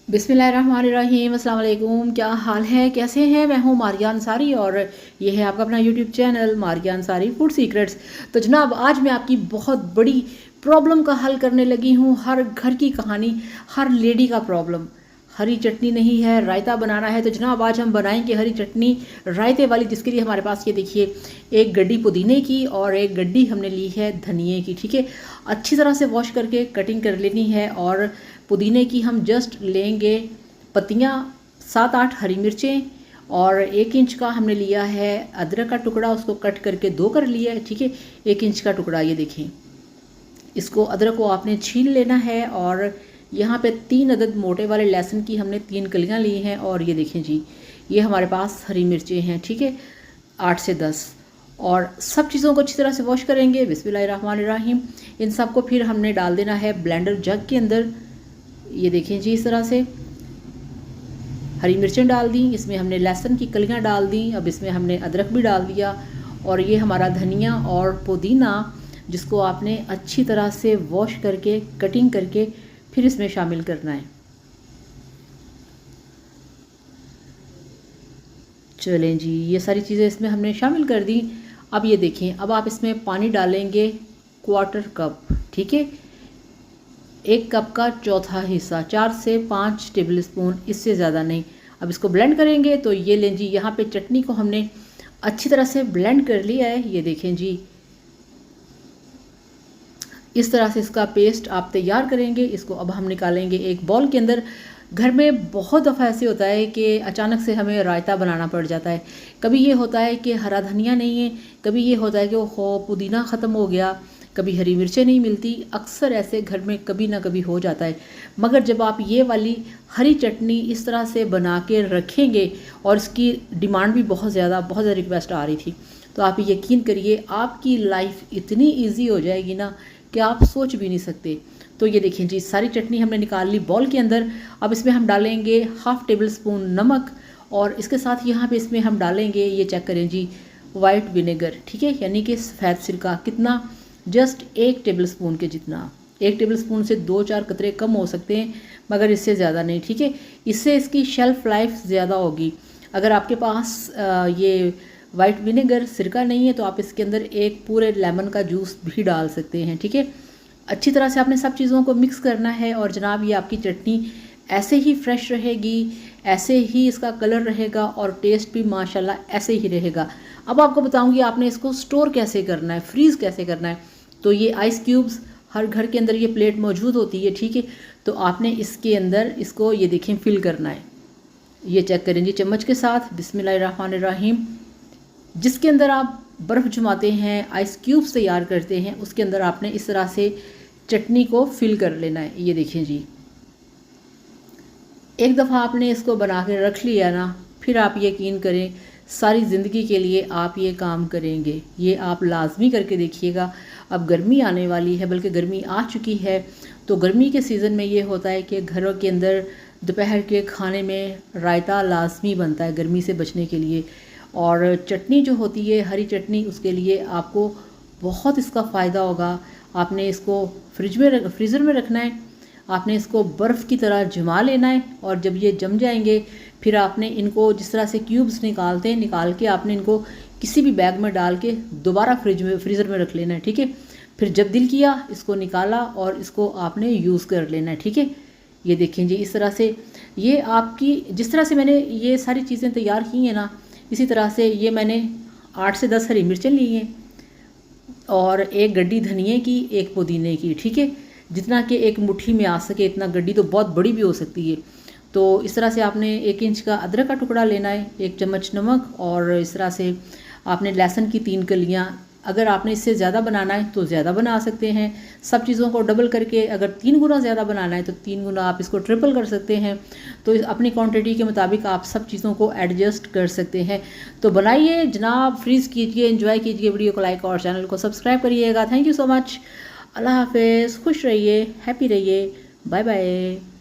बिस्मिल्लाहिर्रहमानिर्रहीम, अस्सलाम वालेकुम। क्या हाल है, कैसे हैं? मैं हूं मारिया अंसारी और ये है आपका अपना YouTube channel Maria Ansari food secrets. तो जनाब, आज मैं आपकी बहुत बड़ी प्रॉब्लम का हल करने लगी हूं। हर घर की कहानी, हर लेडी का प्रॉब्लम। हरी चटनी नहीं है, रायता बनाना है। तो जनाब, आज हम बनाएंगे हरी चटनी रायते वाली, जिसके लिए हमारे पास ये देखिए, एक गड्डी पुदीने की और एक गड्डी हमने ली है धनिए की। ठीक है, अच्छी तरह से वॉश करके कटिंग कर लेनी है। और पुदीने की हम जस्ट लेंगे पत्तियाँ, 7-8 हरी मिर्चें, और 1 इंच का हमने लिया है अदरक का टुकड़ा, उसको कट करके 2 कर लिया है। ठीक है, 1 इंच का टुकड़ा, ये देखें। इसको अदरक को आपने छील लेना है। और यहाँ पे 3 अदद मोटे वाले लहसुन की हमने 3 कलियाँ ली हैं। और ये देखें जी, ये हमारे पास हरी मिर्चें हैं। ठीक है, 8 से 10। और सब चीज़ों को अच्छी तरह से वॉश करेंगे। बिस्मिल्लाहिर्रहमानिर्रहीम। इन सब को फिर हमने डाल देना है ब्लेंडर जग के अंदर। ये देखें जी, इस तरह से हरी मिर्चें डाल दी, इसमें हमने लहसुन की कलियां डाल दी, अब इसमें हमने अदरक भी डाल दिया। और ये हमारा धनिया और पुदीना, जिसको आपने अच्छी तरह से वॉश करके कटिंग करके फिर इसमें शामिल करना है। चलें जी, ये सारी चीज़ें इसमें हमने शामिल कर दी। अब ये देखें, अब आप इसमें पानी डालेंगे 1/4 कप। ठीक है, 1 कप का चौथा हिस्सा, 4 से 5 टेबल स्पून, इससे ज़्यादा नहीं। अब इसको ब्लेंड करेंगे। तो ये लें जी, यहाँ पे चटनी को हमने अच्छी तरह से ब्लेंड कर लिया है। ये देखें जी, इस तरह से इसका पेस्ट आप तैयार करेंगे। इसको अब हम निकालेंगे एक बॉल के अंदर। घर में बहुत दफ़ा ऐसे होता है कि अचानक से हमें रायता बनाना पड़ जाता है। कभी ये होता है कि हरा धनिया नहीं है, कभी ये होता है कि वो पुदीना ख़त्म हो गया, कभी हरी मिर्चें नहीं मिलती। अक्सर ऐसे घर में कभी ना कभी हो जाता है। मगर जब आप ये वाली हरी चटनी इस तरह से बना के रखेंगे, और इसकी डिमांड भी बहुत ज़्यादा रिक्वेस्ट आ रही थी, तो आप यकीन करिए आपकी लाइफ इतनी ईजी हो जाएगी ना कि आप सोच भी नहीं सकते। तो ये देखें जी, सारी चटनी हमने निकाल ली बॉल के अंदर। अब इसमें हम डालेंगे 1/2 टेबल स्पून नमक, और इसके साथ यहाँ पे इसमें हम डालेंगे, ये चेक करें जी, वाइट विनेगर। ठीक है, यानी कि सफ़ेद सिरका। कितना? जस्ट 1 टेबल स्पून के जितना। 1 टेबल स्पून से 2-4 कतरे कम हो सकते हैं, मगर इससे ज़्यादा नहीं। ठीक है, इससे इसकी शेल्फ़ लाइफ ज़्यादा होगी। अगर आपके पास ये वाइट विनेगर सिरका नहीं है, तो आप इसके अंदर एक पूरे लेमन का जूस भी डाल सकते हैं। ठीक है, अच्छी तरह से आपने सब चीज़ों को मिक्स करना है। और जनाब, ये आपकी चटनी ऐसे ही फ्रेश रहेगी, ऐसे ही इसका कलर रहेगा, और टेस्ट भी माशाल्लाह ऐसे ही रहेगा। अब आपको बताऊंगी आपने इसको स्टोर कैसे करना है, फ्रीज़ कैसे करना है। तो ये आइस क्यूब्स, हर घर के अंदर ये प्लेट मौजूद होती है। ठीक है, तो आपने इसके अंदर इसको, ये देखें, फिल करना है। ये चेक करें जी, चम्मच के साथ। बिस्मिल्लाहिर्रहमानिर्रहीम। जिसके अंदर आप बर्फ़ जमाते हैं, आइस क्यूब्स तैयार करते हैं, उसके अंदर आपने इस तरह से चटनी को फिल कर लेना है। ये देखें जी, एक दफ़ा आपने इसको बना के रख लिया ना, फिर आप यकीन करें सारी ज़िंदगी के लिए आप ये काम करेंगे। ये आप लाजमी करके देखिएगा। अब गर्मी आने वाली है, बल्कि गर्मी आ चुकी है। तो गर्मी के सीज़न में ये होता है कि घरों के अंदर दोपहर के खाने में रायता लाजमी बनता है गर्मी से बचने के लिए। और चटनी जो होती है, हरी चटनी, उसके लिए आपको बहुत इसका फ़ायदा होगा। आपने इसको फ्रीज़र में रखना है। आपने इसको बर्फ़ की तरह जमा लेना है। और जब ये जम जाएंगे, फिर आपने इनको जिस तरह से क्यूब्स निकालते हैं, निकाल के आपने इनको किसी भी बैग में डाल के दोबारा फ्रीज़र में रख लेना है। ठीक है, फिर जब दिल किया इसको निकाला और इसको आपने यूज़ कर लेना है। ठीक है, ये देखें जी, इस तरह से ये आपकी, जिस तरह से मैंने ये सारी चीज़ें तैयार की हैं ना, इसी तरह से ये मैंने 8 से 10 हरी मिर्चें ली हैं, और 1 गड्डी धनिए की, 1 पुदीने की। ठीक है, जितना कि एक मुट्ठी में आ सके इतना। गड्डी तो बहुत बड़ी भी हो सकती है। तो इस तरह से आपने 1 इंच का अदरक का टुकड़ा लेना है, 1 चम्मच नमक, और इस तरह से आपने लहसुन की 3 कलियाँ। अगर आपने इससे ज़्यादा बनाना है तो ज़्यादा बना सकते हैं। सब चीज़ों को डबल करके, अगर 3 गुना ज़्यादा बनाना है तो 3 गुना आप इसको ट्रिपल कर सकते हैं। तो अपनी क्वांटिटी के मुताबिक आप सब चीज़ों को एडजस्ट कर सकते हैं। तो बनाइए जनाब, फ्रीज़ कीजिए, एंजॉय कीजिए। वीडियो को लाइक और चैनल को सब्सक्राइब करिएगा। Thank you so much. अल्लाह हाफिज़। खुश रहिए, हैप्पी रहिए। Bye bye.